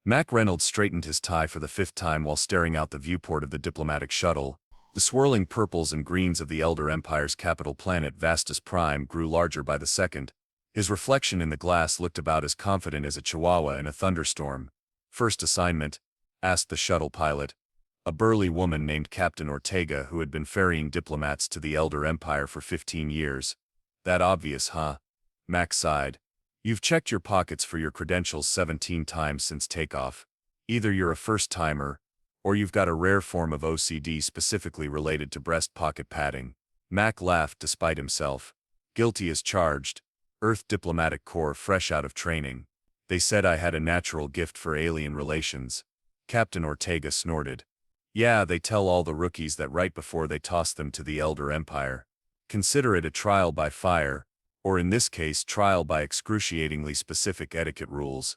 Mac Reynolds straightened his tie for the fifth time while staring out the viewport of the diplomatic shuttle. The swirling purples and greens of the Elder Empire's capital planet Vastus Prime grew larger by the second. His reflection in the glass looked about as confident as a chihuahua in a thunderstorm. "First assignment?" asked the shuttle pilot. A burly woman named Captain Ortega who had been ferrying diplomats to the Elder Empire for 15 years. "That obvious, huh?" Mac sighed. "You've checked your pockets for your credentials 17 times since takeoff. Either you're a first-timer, or you've got a rare form of OCD specifically related to breast pocket padding." Mac laughed despite himself. "Guilty as charged. Earth Diplomatic Corps fresh out of training. They said I had a natural gift for alien relations." Captain Ortega snorted. "Yeah, they tell all the rookies that right before they toss them to the Elder Empire. Consider it a trial by fire, or in this case trial by excruciatingly specific etiquette rules."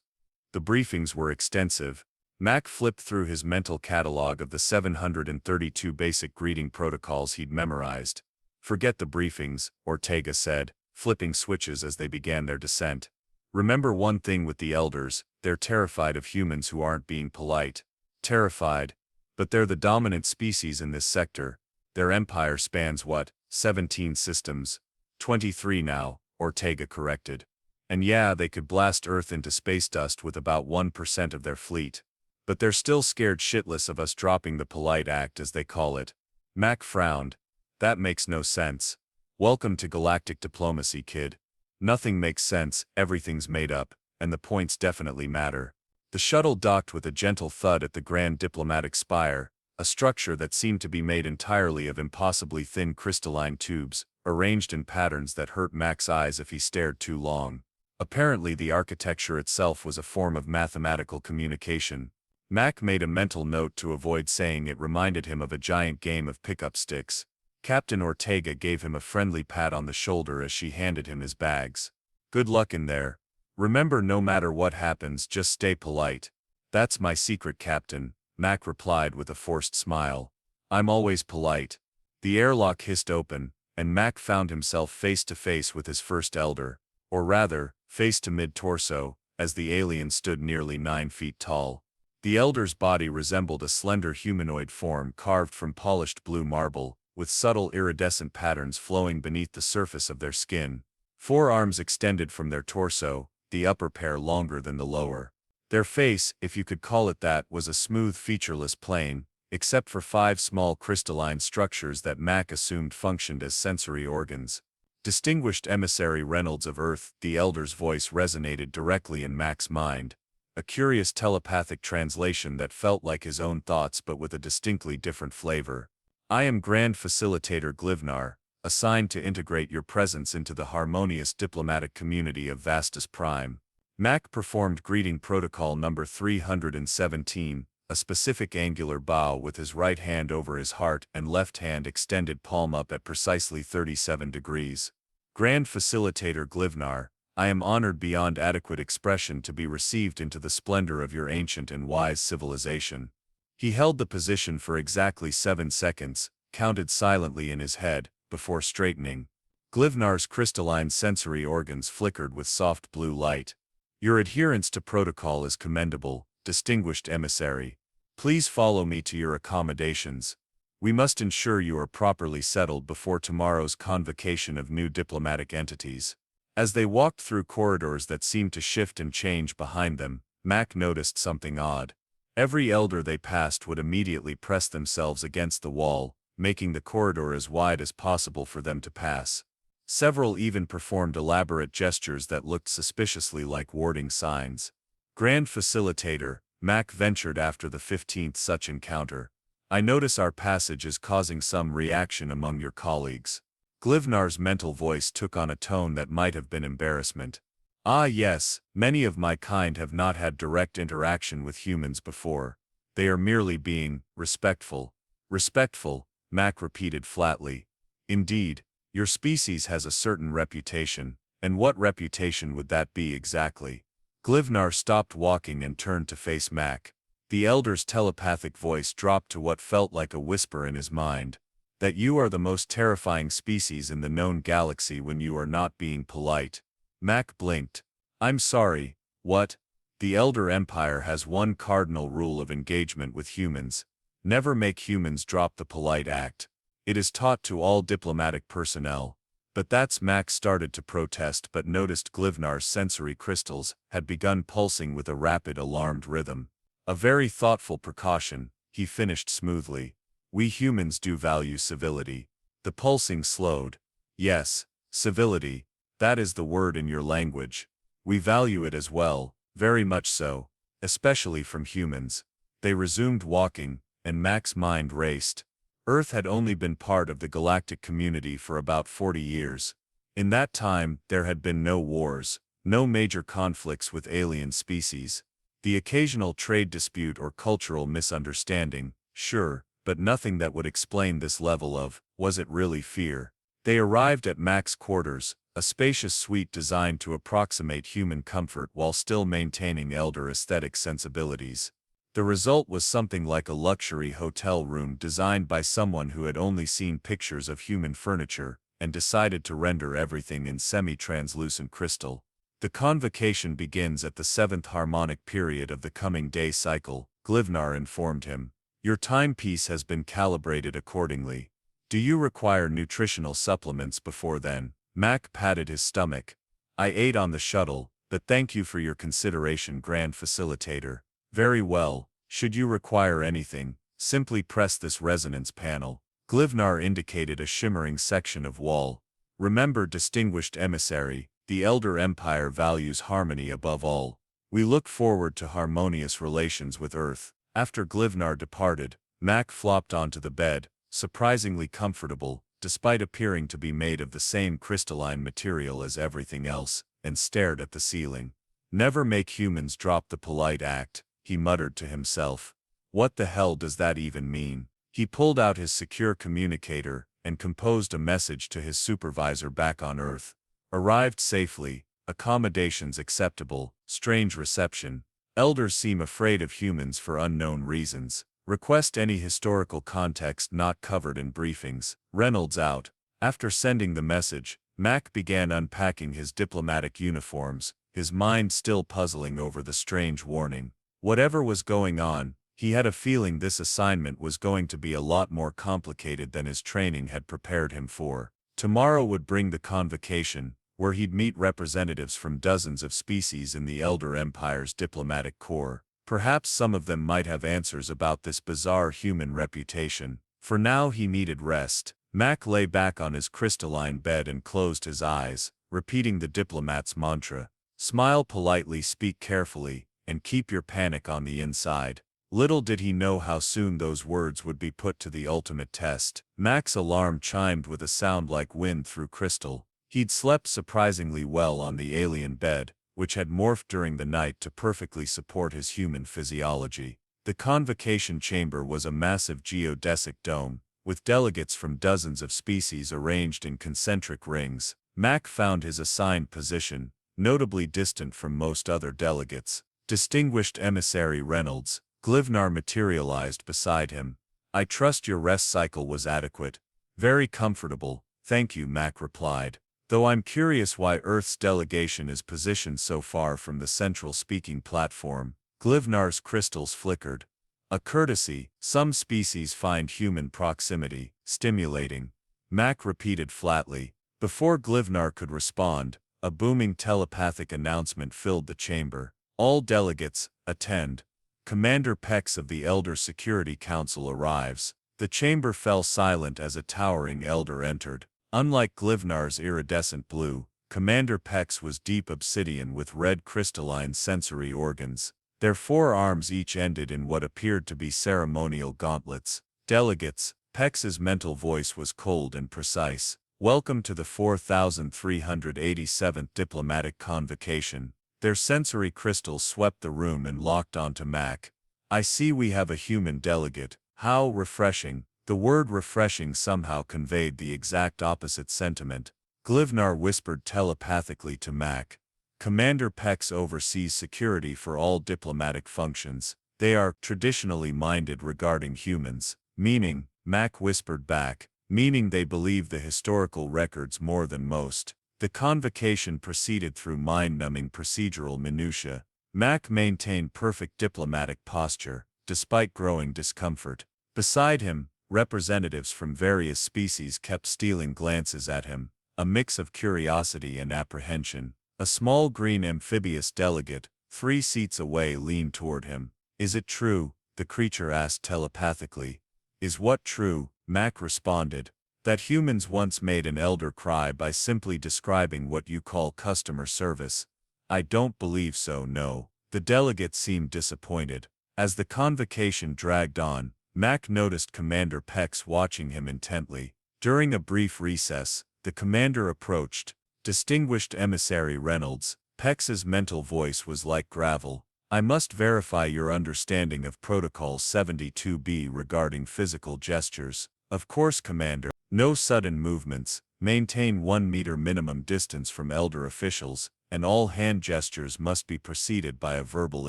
The briefings were extensive. Mac flipped through his mental catalog of the 732 basic greeting protocols he'd memorized. "Forget the briefings," Ortega said, flipping switches as they began their descent. "Remember one thing with the Elders, they're terrified of humans who aren't being polite. Terrified. But they're the dominant species in this sector. Their empire spans what, 17 systems? 23 now," Ortega corrected. "And yeah, they could blast Earth into space dust with about 1% of their fleet. But they're still scared shitless of us dropping the polite act as they call it." Mac frowned. "That makes no sense. Welcome to galactic diplomacy, kid. Nothing makes sense, everything's made up, and the points definitely matter." The shuttle docked with a gentle thud at the Grand Diplomatic Spire, a structure that seemed to be made entirely of impossibly thin crystalline tubes, arranged in patterns that hurt Mac's eyes if he stared too long. Apparently the architecture itself was a form of mathematical communication. Mac made a mental note to avoid saying it reminded him of a giant game of pickup sticks. Captain Ortega gave him a friendly pat on the shoulder as she handed him his bags. "Good luck in there. Remember, no matter what happens, just stay polite." "That's my secret, Captain," Mac replied with a forced smile. "I'm always polite." The airlock hissed open, and Mac found himself face to face with his first elder, or rather, face to mid-torso, as the alien stood nearly 9 feet tall. The elder's body resembled a slender humanoid form carved from polished blue marble, with subtle iridescent patterns flowing beneath the surface of their skin. 4 arms extended from their torso, the upper pair longer than the lower. Their face, if you could call it that, was a smooth featureless plane, except for 5 small crystalline structures that Mac assumed functioned as sensory organs. "Distinguished Emissary Reynolds of Earth," the elder's voice resonated directly in Mac's mind. A curious telepathic translation that felt like his own thoughts but with a distinctly different flavor. "I am Grand Facilitator Glivnar, assigned to integrate your presence into the harmonious diplomatic community of Vastus Prime." Mac performed greeting protocol number 317, a specific angular bow with his right hand over his heart and left hand extended palm up at precisely 37 degrees. "Grand Facilitator Glivnar, I am honored beyond adequate expression to be received into the splendor of your ancient and wise civilization." He held the position for exactly 7 seconds, counted silently in his head, before straightening. Glivnar's crystalline sensory organs flickered with soft blue light. "Your adherence to protocol is commendable, distinguished emissary. Please follow me to your accommodations. We must ensure you are properly settled before tomorrow's convocation of new diplomatic entities." As they walked through corridors that seemed to shift and change behind them, Mac noticed something odd. Every elder they passed would immediately press themselves against the wall, making the corridor as wide as possible for them to pass. Several even performed elaborate gestures that looked suspiciously like warding signs. "Grand Facilitator," Mac ventured after the 15th such encounter, "I notice our passage is causing some reaction among your colleagues." Glivnar's mental voice took on a tone that might have been embarrassment. "Ah yes, many of my kind have not had direct interaction with humans before. They are merely being respectful." "Respectful," Mac repeated flatly. "Indeed, your species has a certain reputation, and what reputation would that be exactly?" Glivnar stopped walking and turned to face Mac. The elder's telepathic voice dropped to what felt like a whisper in his mind. "That you are the most terrifying species in the known galaxy when you are not being polite." Mac blinked. "I'm sorry, what?" The Elder Empire has one cardinal rule of engagement with humans: never make humans drop the polite act. It is taught to all diplomatic personnel. But that's Max started to protest but noticed Glivnar's sensory crystals had begun pulsing with a rapid alarmed rhythm. A very thoughtful precaution, he finished smoothly. We humans do value civility. The pulsing slowed. Yes, civility, that is the word in your language. We value it as well, very much so, especially from humans. They resumed walking, and Mac's mind raced. Earth had only been part of the galactic community for about 40 years. In that time, there had been no wars, no major conflicts with alien species. The occasional trade dispute or cultural misunderstanding, sure, but nothing that would explain this level of, was it really fear? They arrived at Mac's quarters, a spacious suite designed to approximate human comfort while still maintaining elder aesthetic sensibilities. The result was something like a luxury hotel room designed by someone who had only seen pictures of human furniture and decided to render everything in semi-translucent crystal. The convocation begins at the 7th harmonic period of the coming day cycle, Glivnar informed him. Your timepiece has been calibrated accordingly. Do you require nutritional supplements before then? Mac patted his stomach. I ate on the shuttle, but thank you for your consideration, Grand Facilitator. Very well, should you require anything, simply press this resonance panel. Glivnar indicated a shimmering section of wall. Remember, distinguished emissary, the Elder Empire values harmony above all. We look forward to harmonious relations with Earth. After Glivnar departed, Mac flopped onto the bed, surprisingly comfortable, despite appearing to be made of the same crystalline material as everything else, and stared at the ceiling. Never make humans drop the polite act, he muttered to himself. What the hell does that even mean? He pulled out his secure communicator and composed a message to his supervisor back on Earth. Arrived safely, accommodations acceptable, strange reception. Elders seem afraid of humans for unknown reasons. Request any historical context not covered in briefings. Reynolds out. After sending the message, Mac began unpacking his diplomatic uniforms, his mind still puzzling over the strange warning. Whatever was going on, he had a feeling this assignment was going to be a lot more complicated than his training had prepared him for. Tomorrow would bring the convocation, where he'd meet representatives from dozens of species in the Elder Empire's diplomatic corps. Perhaps some of them might have answers about this bizarre human reputation. For now he needed rest. Mac lay back on his crystalline bed and closed his eyes, repeating the diplomat's mantra. Smile politely, speak carefully, and keep your panic on the inside. Little did he know how soon those words would be put to the ultimate test. Mac's alarm chimed with a sound like wind through crystal. He'd slept surprisingly well on the alien bed, which had morphed during the night to perfectly support his human physiology. The convocation chamber was a massive geodesic dome, with delegates from dozens of species arranged in concentric rings. Mac found his assigned position, notably distant from most other delegates. Distinguished Emissary Reynolds, Glivnar materialized beside him. I trust your rest cycle was adequate. Very comfortable, thank you, Mac replied. Though I'm curious why Earth's delegation is positioned so far from the central speaking platform. Glivnar's crystals flickered. A courtesy, some species find human proximity stimulating. Mac repeated flatly. Before Glivnar could respond, a booming telepathic announcement filled the chamber. All delegates, attend. Commander Pex of the Elder Security Council arrives. The chamber fell silent as a towering elder entered. Unlike Glivnar's iridescent blue, Commander Pex was deep obsidian with red crystalline sensory organs. Their 4 arms each ended in what appeared to be ceremonial gauntlets. Delegates, Pex's mental voice was cold and precise. Welcome to the 4387th Diplomatic Convocation. Their sensory crystals swept the room and locked onto Mac. I see we have a human delegate. How refreshing. The word refreshing somehow conveyed the exact opposite sentiment. Glivnar whispered telepathically to Mac. Commander Pex oversees security for all diplomatic functions. They are traditionally minded regarding humans. Meaning, Mac whispered back, meaning they believe the historical records more than most. The convocation proceeded through mind-numbing procedural minutiae. Mac maintained perfect diplomatic posture, despite growing discomfort. Beside him, representatives from various species kept stealing glances at him, a mix of curiosity and apprehension. A small green amphibious delegate, 3 seats away, leaned toward him. "Is it true?" the creature asked telepathically. "Is what true?" Mac responded. "That humans once made an elder cry by simply describing what you call customer service." "I don't believe so, no." The delegate seemed disappointed. As the convocation dragged on, Mac noticed Commander Pex watching him intently. During a brief recess, the commander approached. "Distinguished Emissary Reynolds," Pex's mental voice was like gravel. "I must verify your understanding of Protocol 72B regarding physical gestures." "Of course, Commander. No sudden movements. Maintain 1-meter minimum distance from elder officials, and all hand gestures must be preceded by a verbal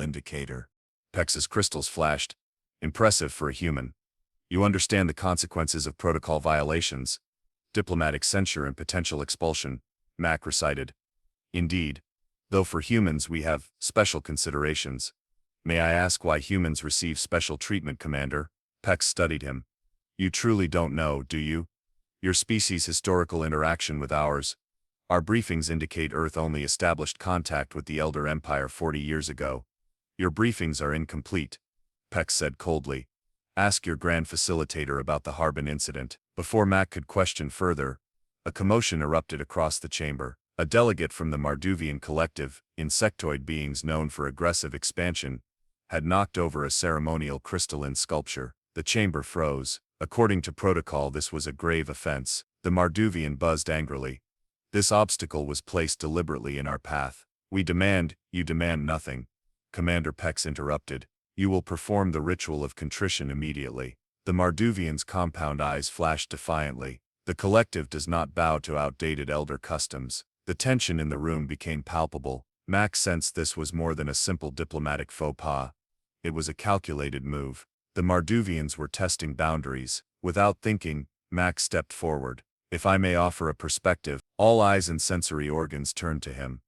indicator." Pex's crystals flashed. "Impressive for a human. You understand the consequences of protocol violations. Diplomatic censure and potential expulsion," Mac recited. "Indeed. Though for humans we have special considerations." "May I ask why humans receive special treatment, Commander?" Pex studied him. "You truly don't know, do you? Your species' historical interaction with ours. Our briefings indicate Earth only established contact with the Elder Empire 40 years ago. Your briefings are incomplete," Pex said coldly. "Ask your Grand Facilitator about the Harbin Incident." Before Mac could question further, a commotion erupted across the chamber. A delegate from the Marduvian collective, insectoid beings known for aggressive expansion, had knocked over a ceremonial crystalline sculpture. The chamber froze. According to protocol, this was a grave offense. The Marduvian buzzed angrily. "This obstacle was placed deliberately in our path. We demand." "You demand nothing," Commander Pex interrupted. "You will perform the ritual of contrition immediately." The Marduvian's compound eyes flashed defiantly. "The collective does not bow to outdated elder customs." The tension in the room became palpable. Mac sensed this was more than a simple diplomatic faux pas. It was a calculated move. The Marduvians were testing boundaries. Without thinking, Mac stepped forward. "If I may offer a perspective." All eyes and sensory organs turned to him.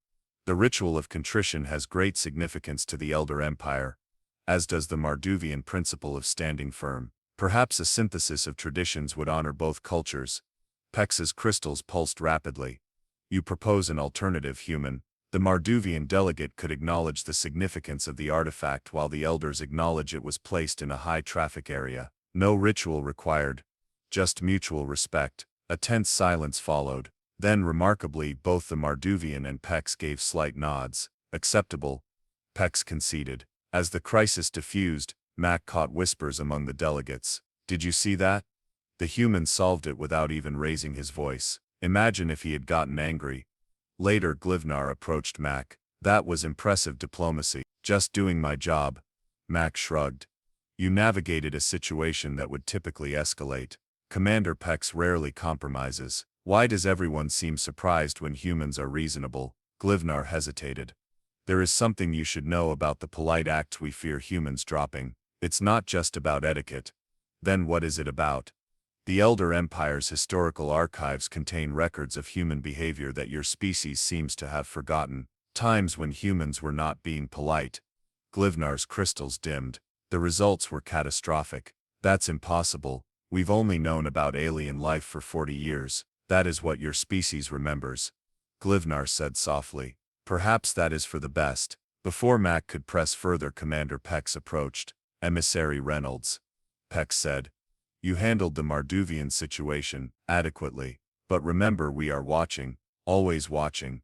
"The ritual of contrition has great significance to the Elder Empire, as does the Marduvian principle of standing firm. Perhaps a synthesis of traditions would honor both cultures." Pex's crystals pulsed rapidly. "You propose an alternative, human." The Marduvian delegate could acknowledge the significance of the artifact while the elders acknowledge it was placed in a high-traffic area. "No ritual required. Just mutual respect." A tense silence followed. Then, remarkably, both the Marduvian and Pex gave slight nods. "Acceptable," Pex conceded. As the crisis diffused, Mac caught whispers among the delegates. "Did you see that? The human solved it without even raising his voice. Imagine if he had gotten angry." Later, Glivnar approached Mac. "That was impressive diplomacy." "Just doing my job," Mac shrugged. "You navigated a situation that would typically escalate." Commander Pex rarely compromises. "Why does everyone seem surprised when humans are reasonable?" Glivnar hesitated. "There is something you should know about the polite acts we fear humans dropping. It's not just about etiquette." "Then what is it about?" "The Elder Empire's historical archives contain records of human behavior that your species seems to have forgotten. Times when humans were not being polite." Glivnar's crystals dimmed. "The results were catastrophic." "That's impossible. We've only known about alien life for 40 years. That is what your species remembers," Glivnar said softly. "Perhaps that is for the best." Before Mac could press further, Commander Pex approached. "Emissary Reynolds," Pex said, "you handled the Marduvian situation adequately. But remember, we are watching, always watching."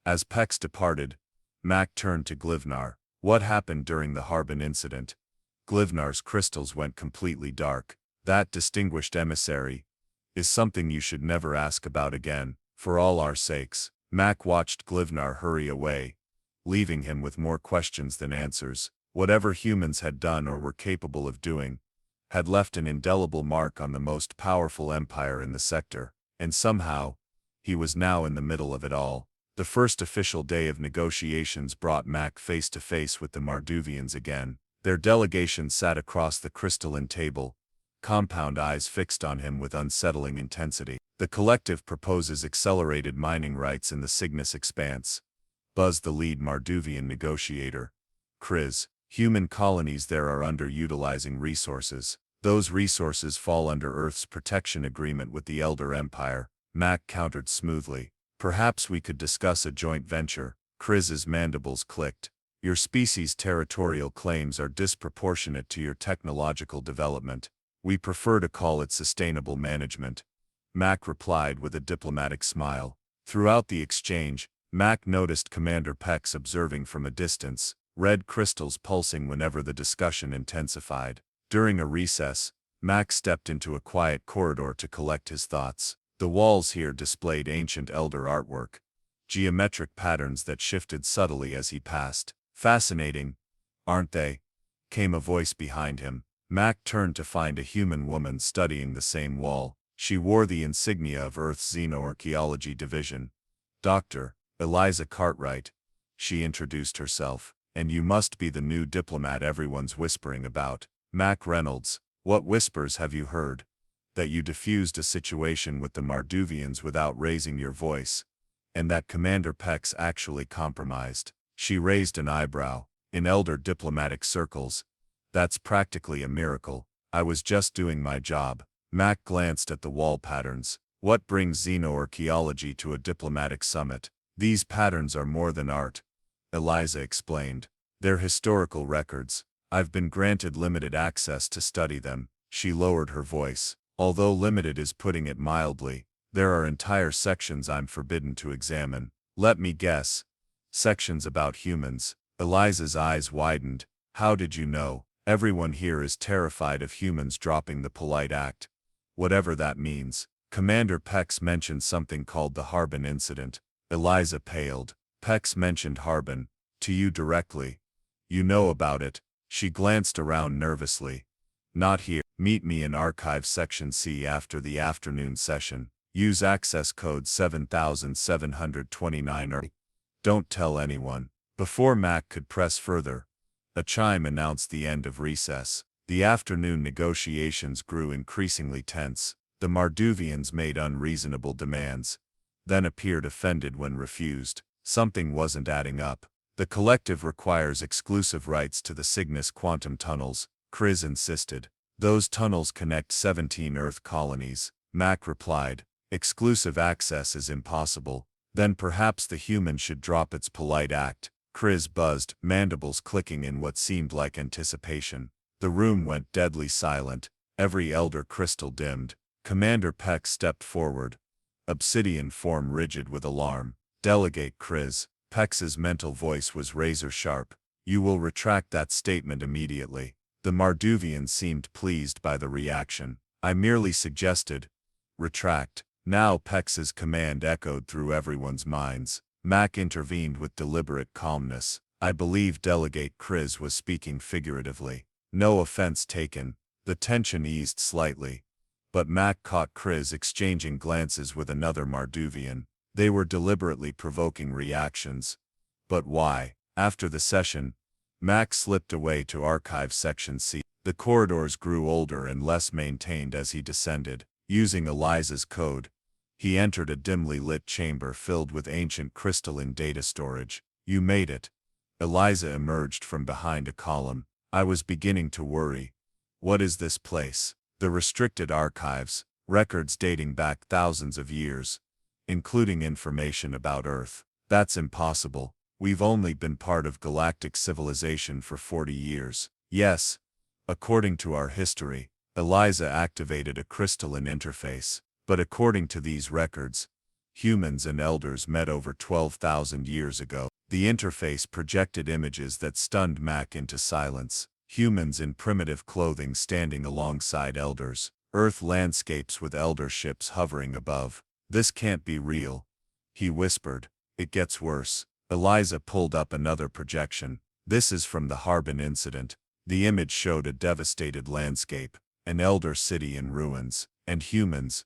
As Pex departed, Mac turned to Glivnar. "What happened during the Harbin Incident?" Glivnar's crystals went completely dark. "That, distinguished emissary, is something you should never ask about again, for all our sakes." Mac watched Glivnar hurry away, leaving him with more questions than answers. Whatever humans had done or were capable of doing had left an indelible mark on the most powerful empire in the sector, and somehow, he was now in the middle of it all. The first official day of negotiations brought Mac face to face with the Marduvians again. Their delegation sat across the crystalline table, compound eyes fixed on him with unsettling intensity. "The collective proposes accelerated mining rights in the Cygnus Expanse," buzzed the lead Marduvian negotiator. Chris, human colonies there are underutilizing resources. Those resources fall under Earth's protection agreement with the Elder Empire, Mac countered smoothly. Perhaps we could discuss a joint venture. Chris's mandibles clicked. Your species' territorial claims are disproportionate to your technological development. We prefer to call it sustainable management. Mac replied with a diplomatic smile. Throughout the exchange, Mac noticed Commander Pex observing from a distance, red crystals pulsing whenever the discussion intensified. During a recess, Mac stepped into a quiet corridor to collect his thoughts. The walls here displayed ancient elder artwork, geometric patterns that shifted subtly as he passed. Fascinating, aren't they? Came a voice behind him. Mac turned to find a human woman studying the same wall. She wore the insignia of Earth's Xenoarchaeology Division. Dr. Eliza Cartwright, she introduced herself. And you must be the new diplomat everyone's whispering about. Mac Reynolds, what whispers have you heard? That you diffused a situation with the Marduvians without raising your voice. And that Commander Pex actually compromised. She raised an eyebrow. In elder diplomatic circles, that's practically a miracle. I was just doing my job. Mac glanced at the wall patterns. What brings xenoarchaeology to a diplomatic summit? These patterns are more than art, Eliza explained. They're historical records. I've been granted limited access to study them. She lowered her voice. Although limited is putting it mildly, there are entire sections I'm forbidden to examine. Let me guess. Sections about humans. Eliza's eyes widened. How did you know? Everyone here is terrified of humans dropping the polite act. Whatever that means. Commander Pex mentioned something called the Harbin Incident. Eliza paled. Pex mentioned Harbin. To you directly. You know about it. She glanced around nervously. Not here. Meet me in Archive Section C after the afternoon session. Use access code 7729 or don't tell anyone. Before Mac could press further, a chime announced the end of recess. The afternoon negotiations grew increasingly tense. The Marduvians made unreasonable demands, then appeared offended when refused. Something wasn't adding up. The collective requires exclusive rights to the Cygnus quantum tunnels, Chris insisted. Those tunnels connect 17 Earth colonies. Mac replied. Exclusive access is impossible. Then perhaps the human should drop its polite act. Chris buzzed, mandibles clicking in what seemed like anticipation. The room went deadly silent. Every elder crystal dimmed. Commander Peck stepped forward, obsidian form rigid with alarm. Delegate Chris. Pex's mental voice was razor-sharp. You will retract that statement immediately. The Marduvian seemed pleased by the reaction. I merely suggested. Retract. Now Pex's command echoed through everyone's minds. Mac intervened with deliberate calmness. I believe Delegate Chris was speaking figuratively. No offense taken. The tension eased slightly. But Mac caught Chris exchanging glances with another Marduvian. They were deliberately provoking reactions. But why? After the session, Mac slipped away to Archive Section C. The corridors grew older and less maintained as he descended. Using Eliza's code, he entered a dimly lit chamber filled with ancient crystalline data storage. You made it. Eliza emerged from behind a column. I was beginning to worry. What is this place? The restricted archives, records dating back thousands of years, including information about Earth. That's impossible. We've only been part of galactic civilization for 40 years. Yes. According to our history, Eliza activated a crystalline interface. But according to these records, humans and elders met over 12,000 years ago. The interface projected images that stunned Mac into silence. Humans in primitive clothing standing alongside elders. Earth landscapes with elder ships hovering above. This can't be real, he whispered. It gets worse. Eliza pulled up another projection. This is from the Harbin Incident. The image showed a devastated landscape, an elder city in ruins, and humans,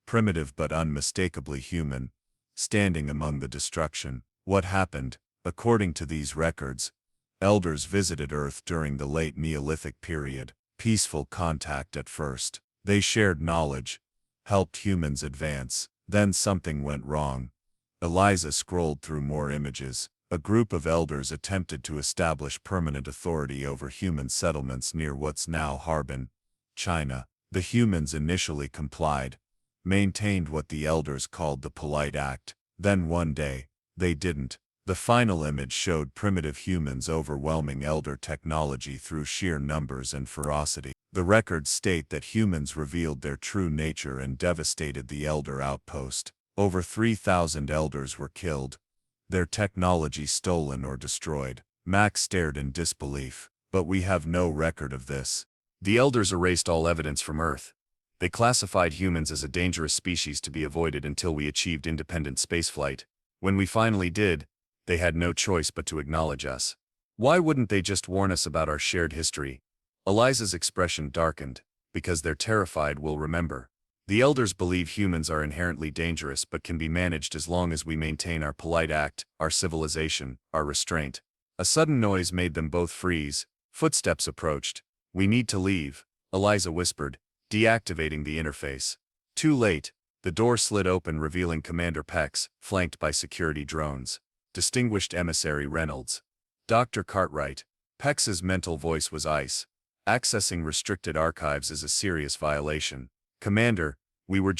primitive but unmistakably human, standing among the destruction. What happened? According to these records, elders visited Earth during the late Neolithic period. Peaceful contact at first. They shared knowledge, helped humans advance. Then something went wrong. Eliza scrolled through more images. A group of elders attempted to establish permanent authority over human settlements near what's now Harbin, China. The humans initially complied, maintained what the elders called the polite act. Then one day, they didn't. The final image showed primitive humans overwhelming elder technology through sheer numbers and ferocity. The records state that humans revealed their true nature and devastated the elder outpost. Over 3,000 elders were killed, their technology stolen or destroyed. Max stared in disbelief. But we have no record of this. The elders erased all evidence from Earth. They classified humans as a dangerous species to be avoided until we achieved independent spaceflight. When we finally did, they had no choice but to acknowledge us. Why wouldn't they just warn us about our shared history? Eliza's expression darkened. Because they're terrified we'll remember. The elders believe humans are inherently dangerous but can be managed as long as we maintain our polite act, our civilization, our restraint. A sudden noise made them both freeze. Footsteps approached. We need to leave, Eliza whispered, deactivating the interface. Too late. The door slid open revealing Commander Pex, flanked by security drones. Distinguished Emissary Reynolds. Dr. Cartwright. Pex's mental voice was ice. Accessing restricted archives is a serious violation. Commander, you were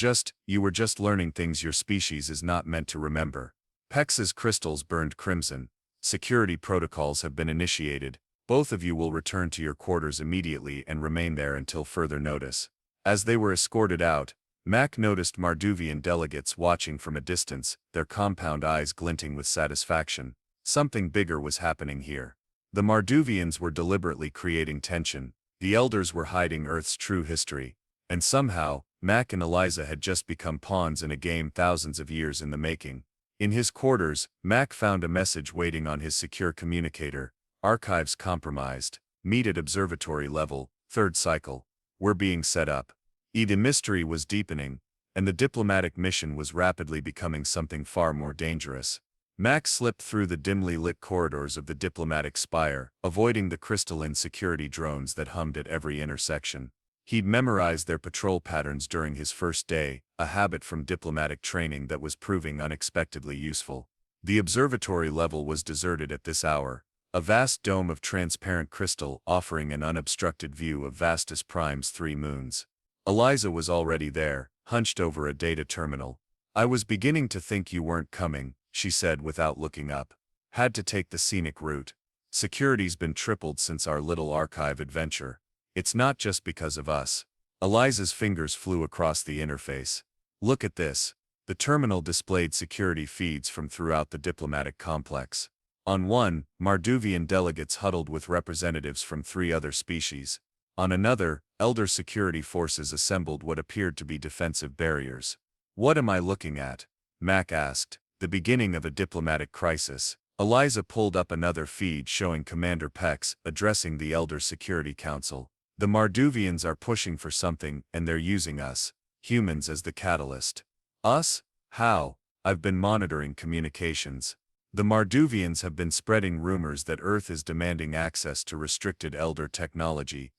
just learning things your species is not meant to remember. Pex's crystals burned crimson. Security protocols have been initiated. Both of you will return to your quarters immediately and remain there until further notice. As they were escorted out, Mac noticed Marduvian delegates watching from a distance, their compound eyes glinting with satisfaction. Something bigger was happening here. The Marduvians were deliberately creating tension. The elders were hiding Earth's true history. And somehow, Mac and Eliza had just become pawns in a game thousands of years in the making. In his quarters, Mac found a message waiting on his secure communicator. Archives compromised. Meet at observatory level, 3rd cycle. We're being set up. The mystery was deepening, and the diplomatic mission was rapidly becoming something far more dangerous. Mac slipped through the dimly lit corridors of the diplomatic spire, avoiding the crystalline security drones that hummed at every intersection. He'd memorized their patrol patterns during his first day, a habit from diplomatic training that was proving unexpectedly useful. The observatory level was deserted at this hour, a vast dome of transparent crystal offering an unobstructed view of Vastus Prime's 3 moons. Eliza was already there, hunched over a data terminal. I was beginning to think you weren't coming, she said without looking up. Had to take the scenic route. Security's been tripled since our little archive adventure. It's not just because of us. Eliza's fingers flew across the interface. Look at this. The terminal displayed security feeds from throughout the diplomatic complex. On one, Marduvian delegates huddled with representatives from 3 other species. On another, elder security forces assembled what appeared to be defensive barriers. What am I looking at? Mac asked. The beginning of a diplomatic crisis. Eliza pulled up another feed showing Commander Pex addressing the Elder Security Council. The Marduvians are pushing for something and they're using us, humans, as the catalyst. Us? How? I've been monitoring communications. The Marduvians have been spreading rumors that Earth is demanding access to restricted elder technology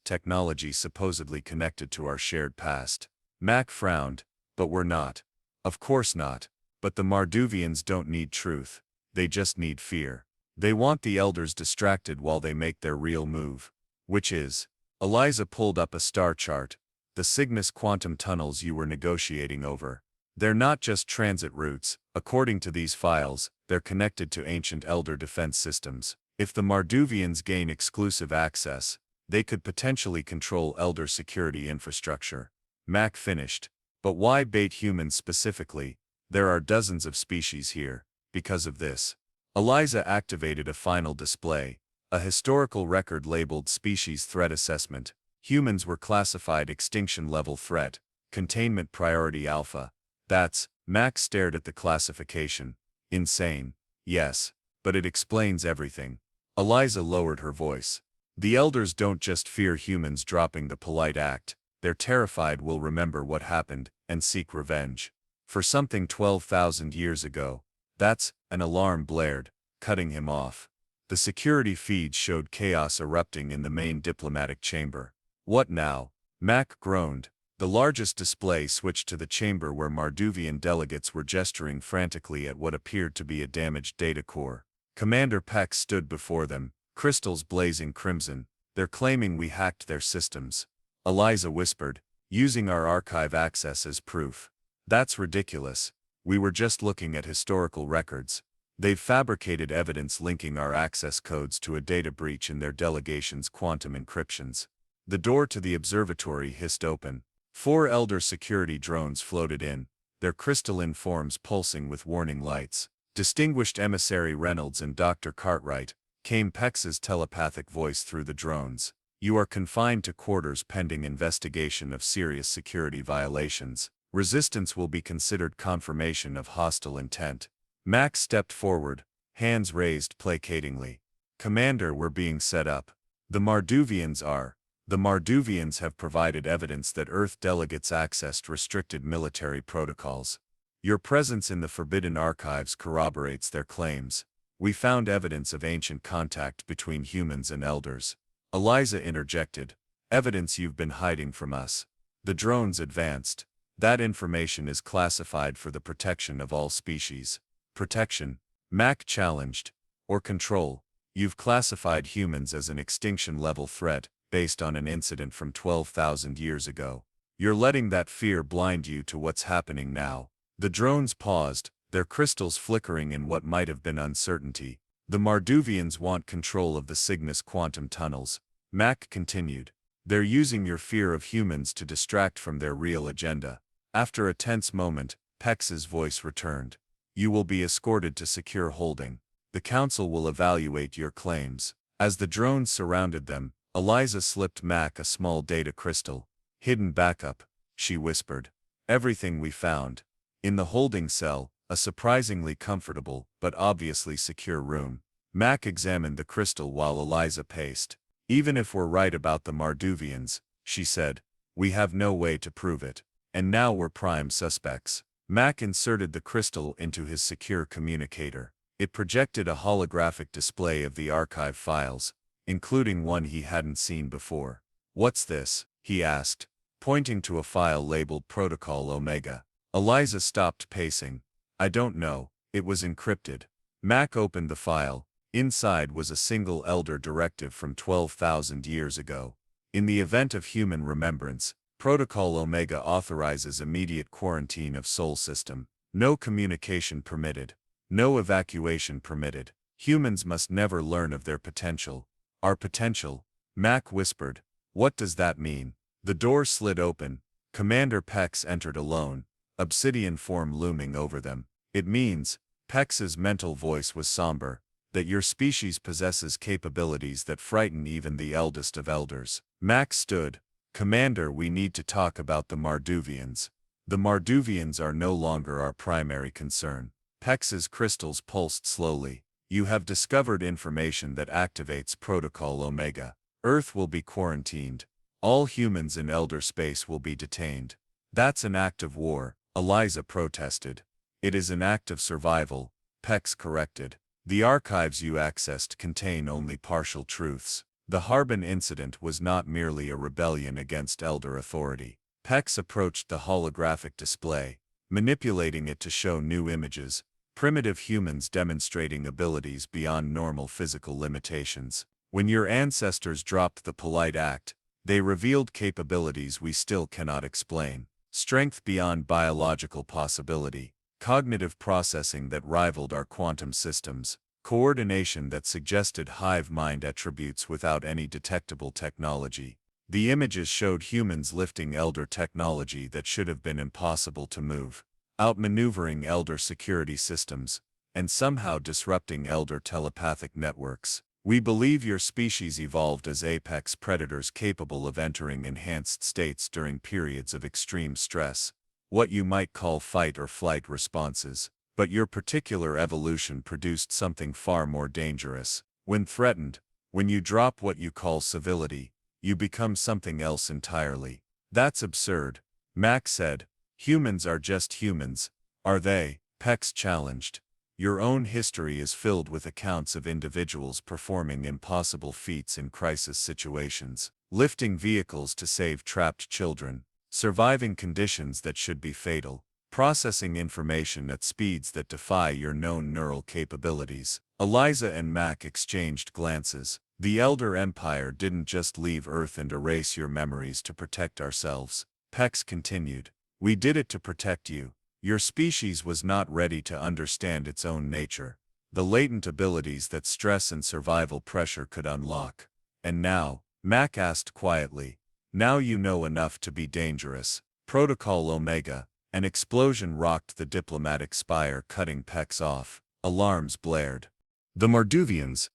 supposedly connected to our shared past. Mac frowned. But we're not. Of course not. But the Marduvians don't need truth. They just need fear. They want the elders distracted while they make their real move. Which is? Eliza pulled up a star chart. The Cygnus quantum tunnels you were negotiating over. They're not just transit routes. According to these files, they're connected to ancient elder defense systems. If the Marduvians gain exclusive access, they could potentially control elder security infrastructure. Mac finished. But why bait humans specifically? There are dozens of species here. Because of this. Eliza activated a final display. A historical record labeled Species Threat Assessment. Humans were classified Extinction Level Threat. Containment Priority Alpha. That's, Max stared at the classification. Insane. Yes. But it explains everything. Eliza lowered her voice. The elders don't just fear humans dropping the polite act. They're terrified we'll remember what happened and seek revenge. For something 12,000 years ago. That's, an alarm blared, cutting him off. The security feed showed chaos erupting in the main diplomatic chamber. What now? Mac groaned. The largest display switched to the chamber where Marduvian delegates were gesturing frantically at what appeared to be a damaged data core. Commander Peck stood before them, crystals blazing crimson. They're claiming we hacked their systems. Eliza whispered, using our archive access as proof. That's ridiculous. We were just looking at historical records. They've fabricated evidence linking our access codes to a data breach in their delegation's quantum encryptions. The door to the observatory hissed open. 4 Elder security drones floated in, their crystalline forms pulsing with warning lights. Distinguished Emissary Reynolds and Dr. Cartwright, came Pex's telepathic voice through the drones. You are confined to quarters pending investigation of serious security violations. Resistance will be considered confirmation of hostile intent. Max stepped forward, hands raised placatingly. Commander, we're being set up. The Marduvians are. The Marduvians have provided evidence that Earth delegates accessed restricted military protocols. Your presence in the Forbidden Archives corroborates their claims. We found evidence of ancient contact between humans and elders. Eliza interjected. Evidence you've been hiding from us. The drones advanced. That information is classified for the protection of all species. Protection? Mac challenged. Or control? You've classified humans as an extinction-level threat, based on an incident from 12,000 years ago. You're letting that fear blind you to what's happening now. The drones paused, their crystals flickering in what might have been uncertainty. The Marduvians want control of the Cygnus quantum tunnels. Mac continued. They're using your fear of humans to distract from their real agenda. After a tense moment, Pex's voice returned. You will be escorted to secure holding. The council will evaluate your claims. As the drones surrounded them, Eliza slipped Mac a small data crystal. Hidden backup, she whispered. Everything we found. In the holding cell, a surprisingly comfortable, but obviously secure room. Mac examined the crystal while Eliza paced. Even if we're right about the Marduvians, she said, we have no way to prove it. And now we're prime suspects. Mac inserted the crystal into his secure communicator. It projected a holographic display of the archive files, including one he hadn't seen before. What's this? He asked, pointing to a file labeled Protocol Omega. Eliza stopped pacing. I don't know, it was encrypted. Mac opened the file. Inside was a single elder directive from 12,000 years ago. In the event of human remembrance, Protocol Omega authorizes immediate quarantine of Sol system. No communication permitted. No evacuation permitted. Humans must never learn of their potential. Our potential? Mac whispered. What does that mean? The door slid open. Commander Pex entered alone, obsidian form looming over them. It means, Pex's mental voice was somber, that your species possesses capabilities that frighten even the eldest of elders. Mac stood. Commander, we need to talk about the Marduvians. The Marduvians are no longer our primary concern. Pex's crystals pulsed slowly. You have discovered information that activates Protocol Omega. Earth will be quarantined. All humans in elder space will be detained. That's an act of war, Eliza protested. It is an act of survival, Pex corrected. The archives you accessed contain only partial truths. The Harbin Incident was not merely a rebellion against elder authority. Pex approached the holographic display, manipulating it to show new images, primitive humans demonstrating abilities beyond normal physical limitations. When your ancestors dropped the polite act, they revealed capabilities we still cannot explain. Strength beyond biological possibility, cognitive processing that rivaled our quantum systems, coordination that suggested hive mind attributes without any detectable technology. The images showed humans lifting elder technology that should have been impossible to move, outmaneuvering elder security systems, and somehow disrupting elder telepathic networks. We believe your species evolved as apex predators capable of entering enhanced states during periods of extreme stress, what you might call fight or flight responses. But your particular evolution produced something far more dangerous. When threatened, when you drop what you call civility, you become something else entirely. That's absurd, Max said. Humans are just humans, are they? Pex challenged. Your own history is filled with accounts of individuals performing impossible feats in crisis situations, lifting vehicles to save trapped children, surviving conditions that should be fatal. processing information at speeds that defy your known neural capabilities. Eliza and Mac exchanged glances. The Elder Empire didn't just leave Earth and erase your memories to protect ourselves. Pex continued. We did it to protect you. Your species was not ready to understand its own nature, the latent abilities that stress and survival pressure could unlock. And now, Mac asked quietly, now you know enough to be dangerous. Protocol Omega. An explosion rocked the diplomatic spire, cutting Pex off. Alarms blared. The Marduvians.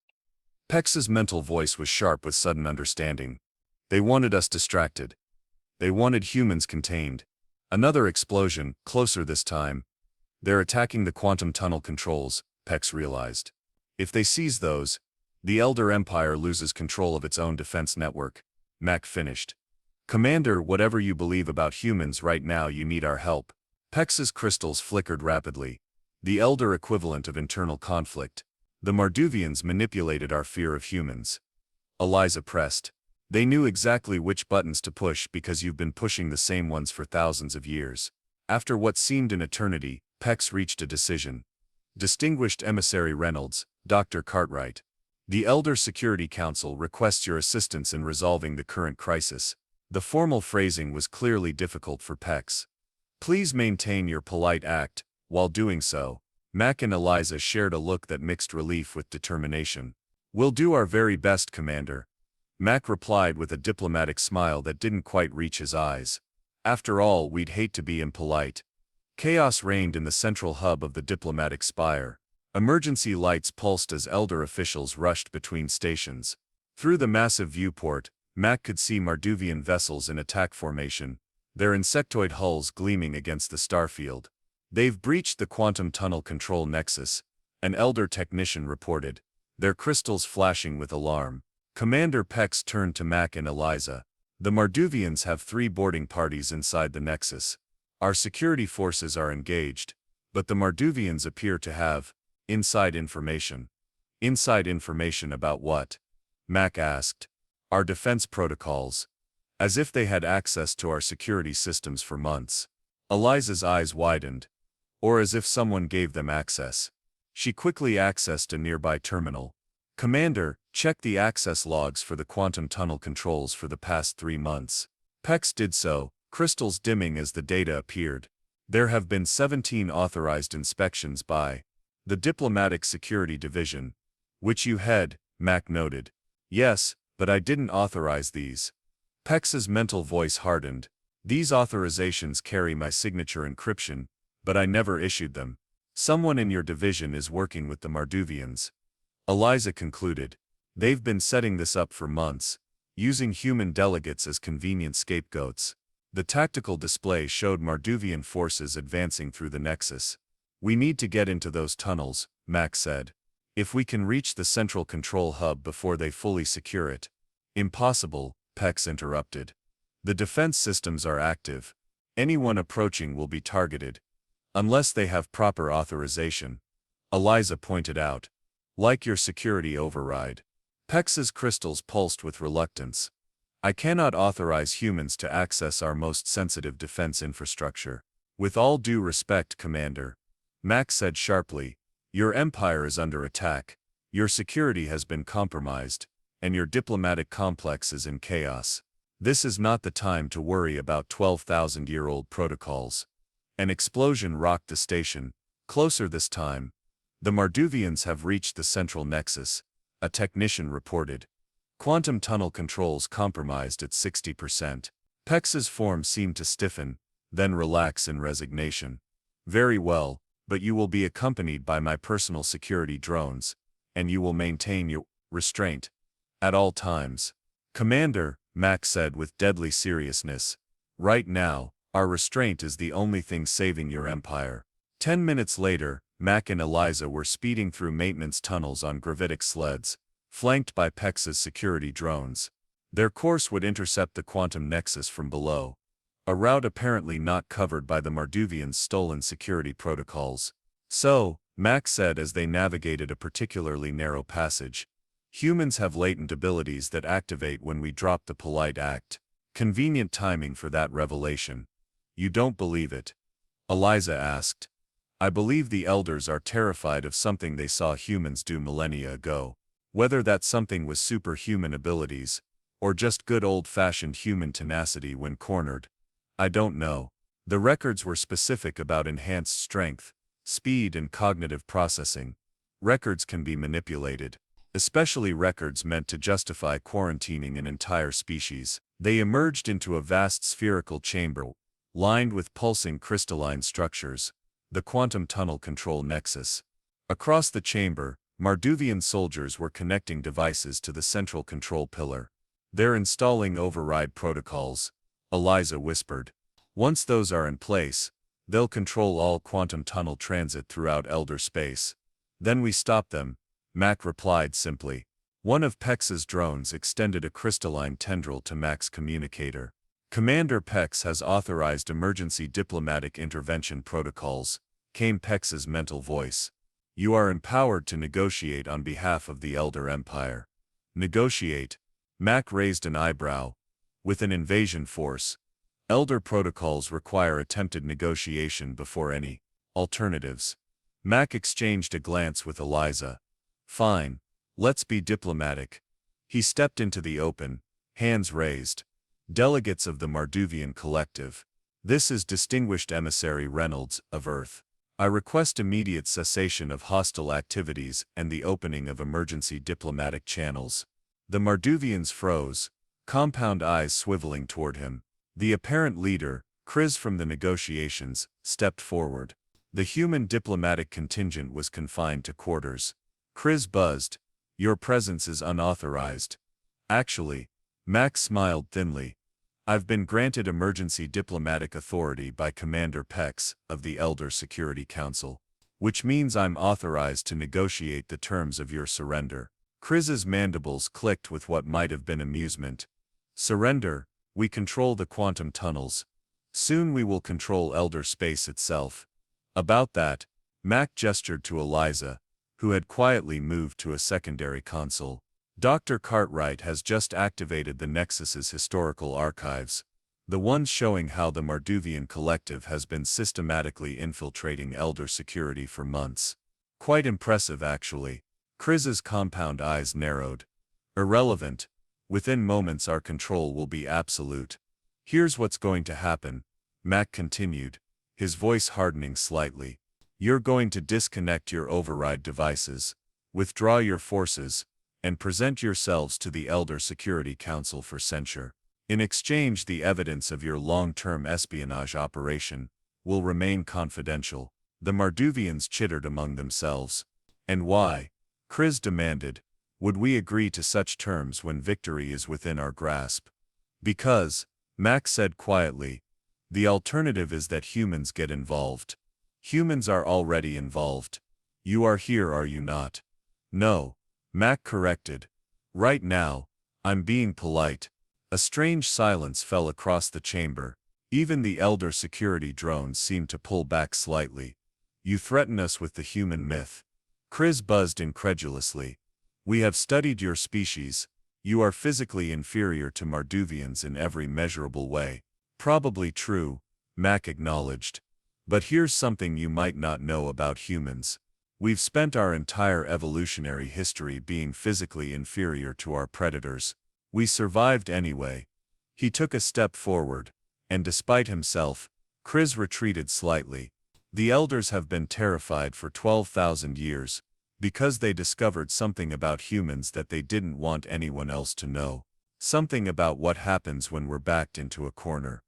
Pex's mental voice was sharp with sudden understanding. They wanted us distracted. They wanted humans contained. Another explosion, closer this time. They're attacking the quantum tunnel controls, Pex realized. If they seize those, the Elder Empire loses control of its own defense network. Mac finished. Commander, whatever you believe about humans right now, you need our help. Pex's crystals flickered rapidly. The Elder equivalent of internal conflict. The Marduvians manipulated our fear of humans. Eliza pressed. They knew exactly which buttons to push because you've been pushing the same ones for thousands of years. After what seemed an eternity, Pex reached a decision. Distinguished Emissary Reynolds, Dr. Cartwright. The Elder Security Council requests your assistance in resolving the current crisis. The formal phrasing was clearly difficult for Pex. Please maintain your polite act. While doing so, Mac and Eliza shared a look that mixed relief with determination. We'll do our very best, Commander. Mac replied with a diplomatic smile that didn't quite reach his eyes. After all, we'd hate to be impolite. Chaos reigned in the central hub of the diplomatic spire. Emergency lights pulsed as Elder officials rushed between stations. Through the massive viewport, Mac could see Marduvian vessels in attack formation, their insectoid hulls gleaming against the starfield. They've breached the quantum tunnel control nexus, an Elder technician reported, their crystals flashing with alarm. Commander Pex turned to Mac and Eliza. The Marduvians have 3 boarding parties inside the nexus. Our security forces are engaged, but the Marduvians appear to have inside information. Inside information about what? Mac asked. Our defense protocols. As if they had access to our security systems for months. Eliza's eyes widened. Or as if someone gave them access. She quickly accessed a nearby terminal. Commander, check the access logs for the quantum tunnel controls for the past 3 months. Pex did so, crystals dimming as the data appeared. There have been 17 authorized inspections by the Diplomatic Security Division, which you head, Mac noted. Yes, but I didn't authorize these. Pex's mental voice hardened. These authorizations carry my signature encryption, but I never issued them. Someone in your division is working with the Marduvians. Eliza concluded. They've been setting this up for months, using human delegates as convenient scapegoats. The tactical display showed Marduvian forces advancing through the nexus. We need to get into those tunnels, Mac said. If we can reach the central control hub before they fully secure it. Impossible, Pex interrupted. The defense systems are active. Anyone approaching will be targeted. Unless they have proper authorization. Eliza pointed out. Like your security override. Pex's crystals pulsed with reluctance. I cannot authorize humans to access our most sensitive defense infrastructure. With all due respect, Commander. Mac said sharply. Your empire is under attack. Your security has been compromised. And your diplomatic complex is in chaos. This is not the time to worry about 12,000-year-old protocols. An explosion rocked the station. Closer this time. The Marduvians have reached the central nexus, a technician reported. Quantum tunnel controls compromised at 60%. Pex's form seemed to stiffen, then relax in resignation. Very well, but you will be accompanied by my personal security drones, and you will maintain your restraint at all times. Commander, Mac said with deadly seriousness. Right now, our restraint is the only thing saving your empire. 10 minutes later, Mac and Eliza were speeding through maintenance tunnels on gravitic sleds, flanked by Pex's security drones. Their course would intercept the quantum nexus from below, a route apparently not covered by the Marduvians' stolen security protocols. So, Mac said as they navigated a particularly narrow passage, humans have latent abilities that activate when we drop the polite act. Convenient timing for that revelation. You don't believe it. Eliza asked. I believe the elders are terrified of something they saw humans do millennia ago. Whether that something was superhuman abilities, or just good old-fashioned human tenacity when cornered, I don't know. The records were specific about enhanced strength, speed and cognitive processing. Records can be manipulated, especially records meant to justify quarantining an entire species. They emerged into a vast spherical chamber, lined with pulsing crystalline structures, the quantum tunnel control nexus. Across the chamber, Marduvian soldiers were connecting devices to the central control pillar. They're installing override protocols, Eliza whispered. Once those are in place, they'll control all quantum tunnel transit throughout Elder space. Then we stop them, Mac replied simply. One of Pex's drones extended a crystalline tendril to Mac's communicator. Commander Pex has authorized emergency diplomatic intervention protocols, came Pex's mental voice. You are empowered to negotiate on behalf of the Elder Empire. Negotiate? Mac raised an eyebrow. With an invasion force, Elder protocols require attempted negotiation before any alternatives. Mac exchanged a glance with Eliza. Fine, let's be diplomatic. He stepped into the open, hands raised. Delegates of the Marduvian Collective. This is Distinguished Emissary Reynolds, of Earth. I request immediate cessation of hostile activities and the opening of emergency diplomatic channels. The Marduvians froze, compound eyes swiveling toward him. The apparent leader, Kriz from the negotiations, stepped forward. The human diplomatic contingent was confined to quarters. Kriz buzzed. Your presence is unauthorized. Actually, Max smiled thinly. I've been granted emergency diplomatic authority by Commander Pex of the Elder Security Council, which means I'm authorized to negotiate the terms of your surrender. Kriz's mandibles clicked with what might have been amusement. Surrender? We control the quantum tunnels. Soon we will control Elder space itself. About that, Mac gestured to Eliza, who had quietly moved to a secondary console. Dr. Cartwright has just activated the Nexus's historical archives, the ones showing how the Marduvian Collective has been systematically infiltrating Elder security for months. Quite impressive actually. Kriz's compound eyes narrowed. Irrelevant. Within moments our control will be absolute. Here's what's going to happen, Mac continued, his voice hardening slightly. You're going to disconnect your override devices, withdraw your forces, and present yourselves to the Elder Security Council for censure. In exchange, the evidence of your long-term espionage operation will remain confidential. The Marduvians chittered among themselves. And why? Kriz demanded. Would we agree to such terms when victory is within our grasp? Because, Max said quietly, the alternative is that humans get involved. Humans are already involved. You are here, are you not? No. Mac corrected. Right now, I'm being polite. A strange silence fell across the chamber. Even the Elder security drones seemed to pull back slightly. You threaten us with the human myth. Kriz buzzed incredulously. We have studied your species. You are physically inferior to Marduvians in every measurable way. Probably true, Mac acknowledged. But here's something you might not know about humans. We've spent our entire evolutionary history being physically inferior to our predators. We survived anyway. He took a step forward, and despite himself, Kriz retreated slightly. The Elders have been terrified for 12,000 years, because they discovered something about humans that they didn't want anyone else to know. Something about what happens when we're backed into a corner.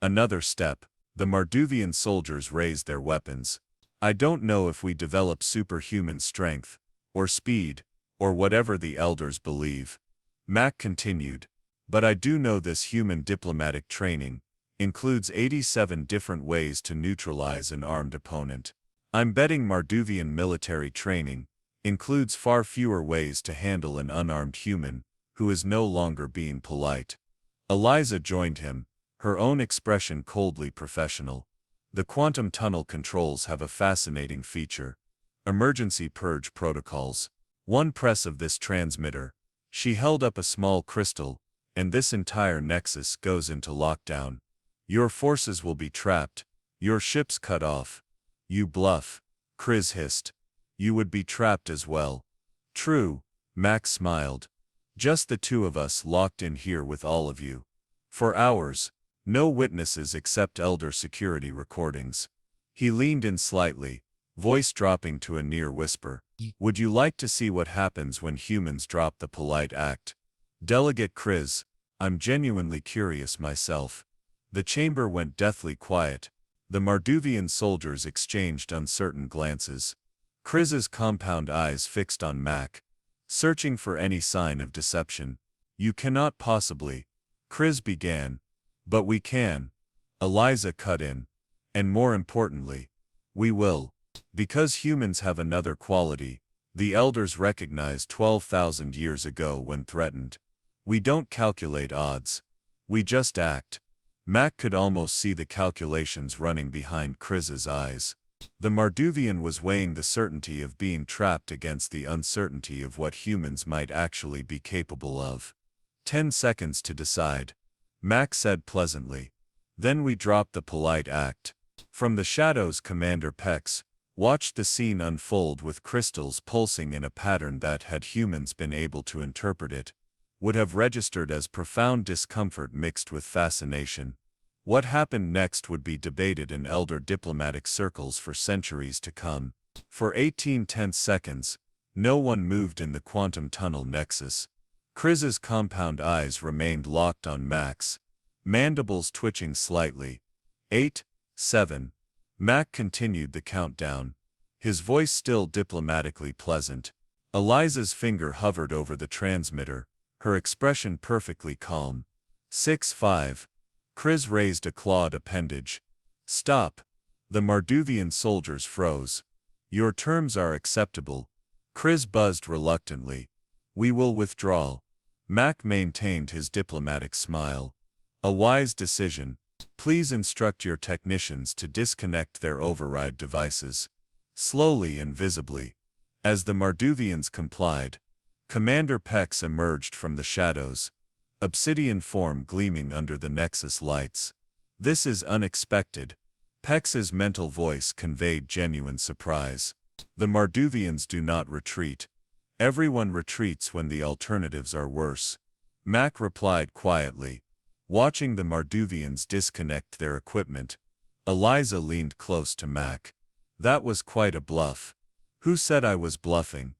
Another step. The Marduvian soldiers raised their weapons. I don't know if we develop superhuman strength, or speed, or whatever the Elders believe. Mac continued. But I do know this human diplomatic training includes 87 different ways to neutralize an armed opponent. I'm betting Marduvian military training includes far fewer ways to handle an unarmed human who is no longer being polite. Eliza joined him, her own expression coldly professional. The quantum tunnel controls have a fascinating feature. Emergency purge protocols. One press of this transmitter. She held up a small crystal, and this entire nexus goes into lockdown. Your forces will be trapped. Your ship's cut off. You bluff, Chris hissed. You would be trapped as well. True, Mac smiled. Just the two of us locked in here with all of you. For hours, no witnesses except Elder security recordings. He leaned in slightly, voice dropping to a near whisper. Would you like to see what happens when humans drop the polite act? Delegate Chris, I'm genuinely curious myself. The chamber went deathly quiet. The Marduvian soldiers exchanged uncertain glances. Chris's compound eyes fixed on Mac, searching for any sign of deception. You cannot possibly, Chris began. But we can. Eliza cut in. And more importantly, we will. Because humans have another quality, the elders recognized 12,000 years ago when threatened. We don't calculate odds. We just act. Mac could almost see the calculations running behind Chris's eyes. The Marduvian was weighing the certainty of being trapped against the uncertainty of what humans might actually be capable of. 10 seconds to decide, Mac said pleasantly. Then we dropped the polite act. From the shadows, Commander Pex watched the scene unfold with crystals pulsing in a pattern that, had humans been able to interpret it, would have registered as profound discomfort mixed with fascination. What happened next would be debated in elder diplomatic circles for centuries to come. For 18 tense seconds, no one moved in the quantum tunnel nexus. Chris's compound eyes remained locked on Mac's, mandibles twitching slightly. 8, 7. Mac continued the countdown, his voice still diplomatically pleasant. Eliza's finger hovered over the transmitter, her expression perfectly calm. 6, 5. Chris raised a clawed appendage. Stop. The Marduvian soldiers froze. Your terms are acceptable. Chris buzzed reluctantly. We will withdraw. Mac maintained his diplomatic smile. A wise decision. Please instruct your technicians to disconnect their override devices. Slowly and visibly. As the Marduvians complied, Commander Pex emerged from the shadows, obsidian form gleaming under the Nexus lights. This is unexpected. Pex's mental voice conveyed genuine surprise. The Marduvians do not retreat. Everyone retreats when the alternatives are worse. Mac replied quietly. Watching the Marduvians disconnect their equipment, Eliza leaned close to Mac. That was quite a bluff. Who said I was bluffing?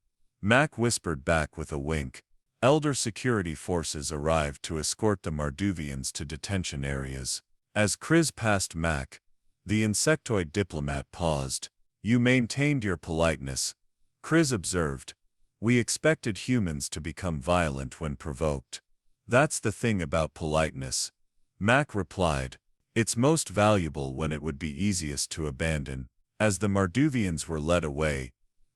Mac whispered back with a wink. Elder security forces arrived to escort the Marduvians to detention areas. As Chris passed Mac, the insectoid diplomat paused. You maintained your politeness, Chris observed. We expected humans to become violent when provoked. That's the thing about politeness, Mac replied. It's most valuable when it would be easiest to abandon. As the Marduvians were led away,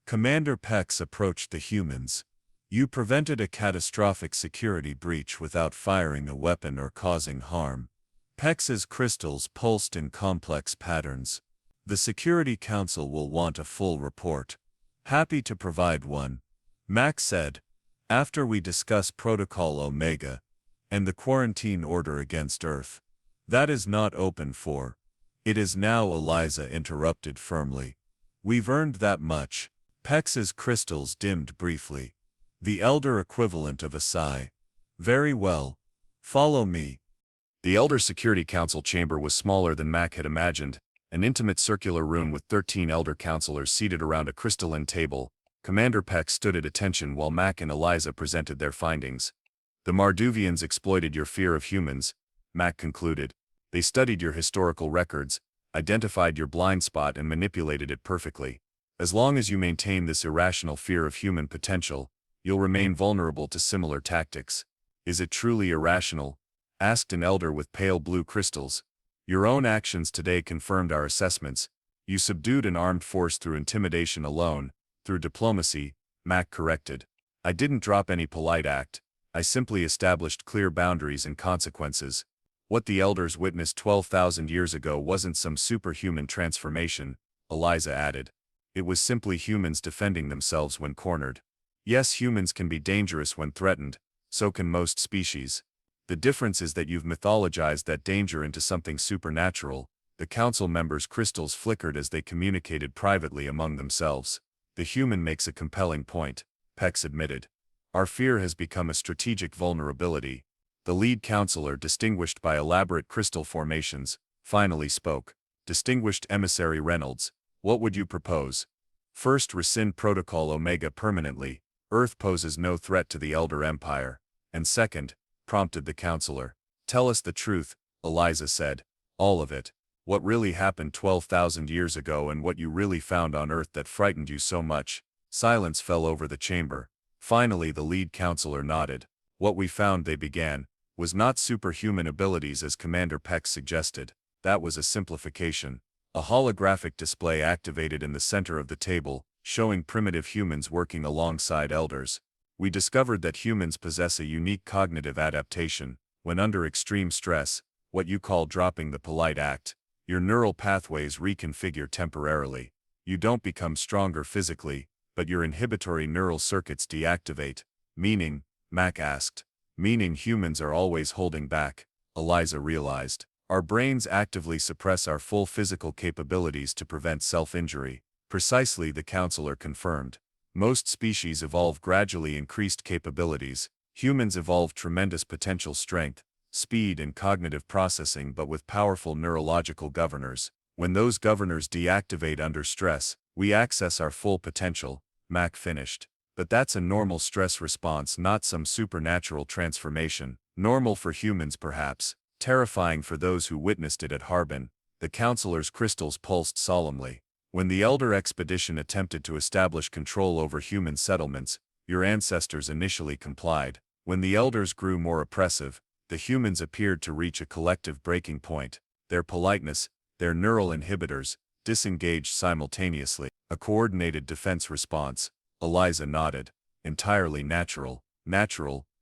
Commander Pex approached the humans. You prevented a catastrophic security breach without firing a weapon or causing harm. Pex's crystals pulsed in complex patterns. The Security Council will want a full report. Happy to provide one, Mac said. After we discuss Protocol Omega and the quarantine order against Earth. That is not open for. It is now, Eliza interrupted firmly. We've earned that much. Pex's crystals dimmed briefly. The elder equivalent of a sigh. Very well. Follow me. The Elder Security Council chamber was smaller than Mac had imagined, an intimate circular room with 13 elder counselors seated around a crystalline table. Commander Pex stood at attention while Mac and Eliza presented their findings. The Marduvians exploited your fear of humans, Mac concluded. They studied your historical records, identified your blind spot and manipulated it perfectly. As long as you maintain this irrational fear of human potential, you'll remain vulnerable to similar tactics. Is it truly irrational? Asked an elder with pale blue crystals. Your own actions today confirmed our assessments. You subdued an armed force through intimidation alone. Through diplomacy, Mac corrected. I didn't drop any polite act. I simply established clear boundaries and consequences. What the elders witnessed 12,000 years ago wasn't some superhuman transformation, Eliza added. It was simply humans defending themselves when cornered. Yes, humans can be dangerous when threatened, so can most species. The difference is that you've mythologized that danger into something supernatural, The council members' crystals flickered as they communicated privately among themselves. The human makes a compelling point, Pex admitted. Our fear has become a strategic vulnerability. The lead counselor, distinguished by elaborate crystal formations, finally spoke. Distinguished Emissary Reynolds, what would you propose? First, rescind Protocol Omega permanently. Earth poses no threat to the Elder Empire. And second, prompted the counselor. Tell us the truth, Eliza said. All of it. What really happened 12,000 years ago and what you really found on Earth that frightened you so much. Silence fell over the chamber. Finally the lead counselor nodded. What we found, they began, was not superhuman abilities as Commander Peck suggested. That was a simplification. A holographic display activated in the center of the table, showing primitive humans working alongside elders. We discovered that humans possess a unique cognitive adaptation. When under extreme stress, what you call dropping the polite act, your neural pathways reconfigure temporarily. You don't become stronger physically, but your inhibitory neural circuits deactivate. Meaning, Mac asked. Meaning humans are always holding back, Eliza realized. Our brains actively suppress our full physical capabilities to prevent self-injury. Precisely, the counselor confirmed. Most species evolve gradually increased capabilities. Humans evolve tremendous potential strength, speed and cognitive processing, but with powerful neurological governors. When those governors deactivate under stress, we access our full potential, Mac finished. But that's a normal stress response, not some supernatural transformation. Normal for humans perhaps, terrifying for those who witnessed it at Harbin. The counselor's crystals pulsed solemnly. When the Elder expedition attempted to establish control over human settlements, your ancestors initially complied. When the Elders grew more oppressive, the humans appeared to reach a collective breaking point. Their politeness, their neural inhibitors, disengaged simultaneously. A coordinated defense response, Eliza nodded. Entirely natural,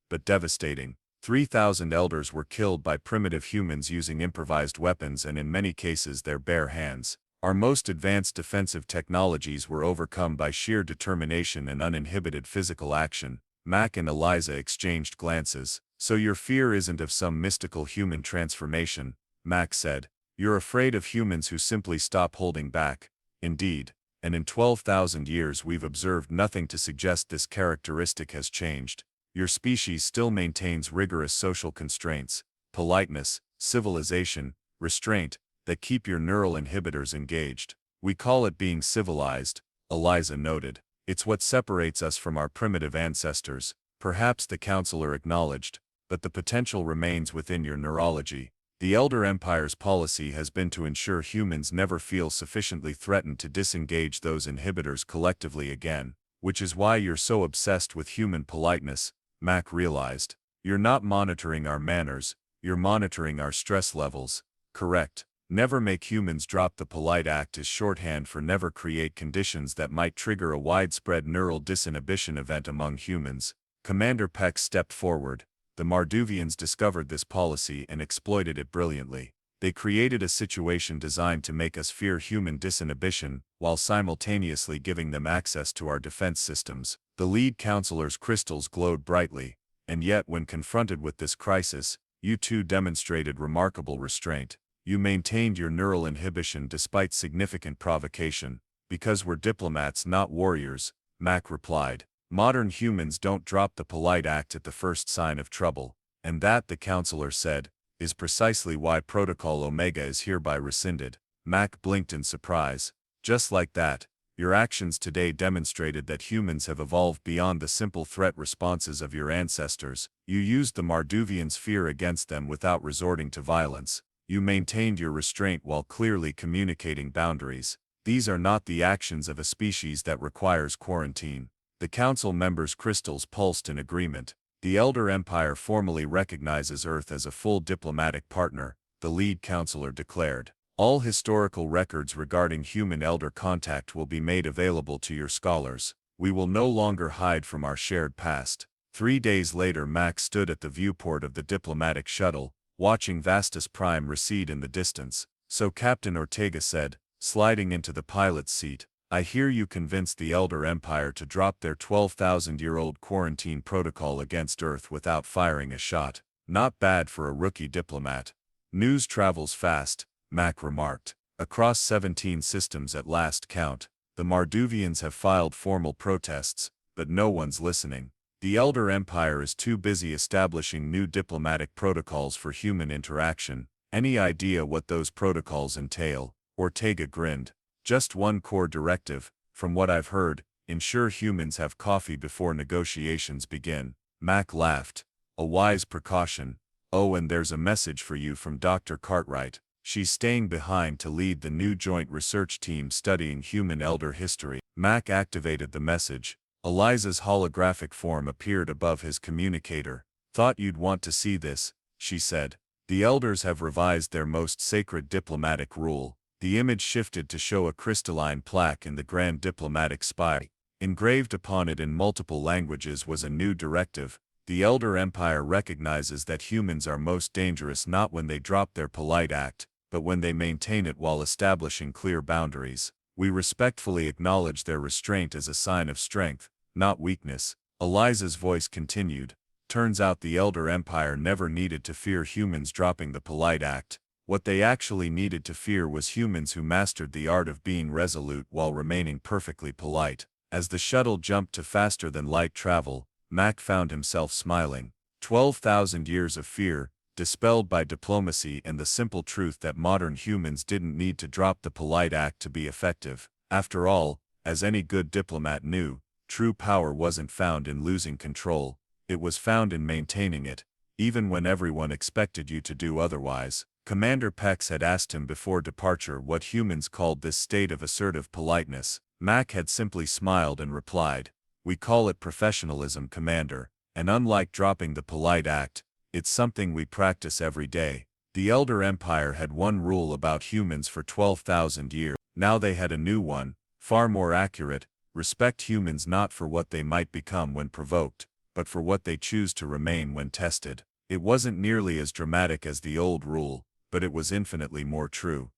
but devastating. 3,000 elders were killed by primitive humans using improvised weapons and in many cases their bare hands. Our most advanced defensive technologies were overcome by sheer determination and uninhibited physical action. Mac and Eliza exchanged glances. So your fear isn't of some mystical human transformation, Mac said. You're afraid of humans who simply stop holding back. Indeed. And in 12,000 years we've observed nothing to suggest this characteristic has changed. Your species still maintains rigorous social constraints, politeness, civilization, restraint, that keep your neural inhibitors engaged. We call it being civilized, Eliza noted. It's what separates us from our primitive ancestors. Perhaps the counselor acknowledged, but the potential remains within your neurology. The Elder Empire's policy has been to ensure humans never feel sufficiently threatened to disengage those inhibitors collectively again, which is why you're so obsessed with human politeness, Mac realized. You're not monitoring our manners, you're monitoring our stress levels. Correct. Never make humans drop the polite act is shorthand for never create conditions that might trigger a widespread neural disinhibition event among humans. Commander Peck stepped forward. The Marduvians discovered this policy and exploited it brilliantly. They created a situation designed to make us fear human disinhibition, while simultaneously giving them access to our defense systems. The lead counselor's crystals glowed brightly, and yet when confronted with this crisis, you two demonstrated remarkable restraint. You maintained your neural inhibition despite significant provocation. Because we're diplomats, not warriors, Mac replied. Modern humans don't drop the polite act at the first sign of trouble, and that, the counselor said, is precisely why Protocol Omega is hereby rescinded. Mac blinked in surprise. Just like that, your actions today demonstrated that humans have evolved beyond the simple threat responses of your ancestors. You used the Marduvians' fear against them without resorting to violence. You maintained your restraint while clearly communicating boundaries. These are not the actions of a species that requires quarantine. The council members' crystals pulsed in agreement. The Elder Empire formally recognizes Earth as a full diplomatic partner, the lead counselor declared. All historical records regarding human-elder contact will be made available to your scholars. We will no longer hide from our shared past. 3 days later, Max stood at the viewport of the diplomatic shuttle, watching Vastus Prime recede in the distance. So Captain Ortega said, sliding into the pilot's seat, I hear you convinced the Elder Empire to drop their 12,000-year-old quarantine protocol against Earth without firing a shot. Not bad for a rookie diplomat. News travels fast, Mac remarked. Across 17 systems at last count, the Marduvians have filed formal protests, but no one's listening. The Elder Empire is too busy establishing new diplomatic protocols for human interaction. Any idea what those protocols entail? Ortega grinned. Just one core directive, from what I've heard, ensure humans have coffee before negotiations begin. Mac laughed. A wise precaution. Oh, and there's a message for you from Dr. Cartwright. She's staying behind to lead the new joint research team studying human elder history. Mac activated the message. Eliza's holographic form appeared above his communicator. Thought you'd want to see this, she said. The elders have revised their most sacred diplomatic rule. The image shifted to show a crystalline plaque in the Grand Diplomatic Spy. Engraved upon it in multiple languages was a new directive. The Elder Empire recognizes that humans are most dangerous not when they drop their polite act, but when they maintain it while establishing clear boundaries. We respectfully acknowledge their restraint as a sign of strength, not weakness. Eliza's voice continued. Turns out the Elder Empire never needed to fear humans dropping the polite act. What they actually needed to fear was humans who mastered the art of being resolute while remaining perfectly polite. As the shuttle jumped to faster-than-light travel, Mac found himself smiling. 12,000 years of fear, dispelled by diplomacy and the simple truth that modern humans didn't need to drop the polite act to be effective. After all, as any good diplomat knew, true power wasn't found in losing control, it was found in maintaining it, even when everyone expected you to do otherwise. Commander Pex had asked him before departure what humans called this state of assertive politeness. Mac had simply smiled and replied, "We call it professionalism, Commander, and unlike dropping the polite act, it's something we practice every day." The Elder Empire had one rule about humans for 12,000 years. Now they had a new one, far more accurate: respect humans not for what they might become when provoked, but for what they choose to remain when tested. It wasn't nearly as dramatic as the old rule, but it was infinitely more true.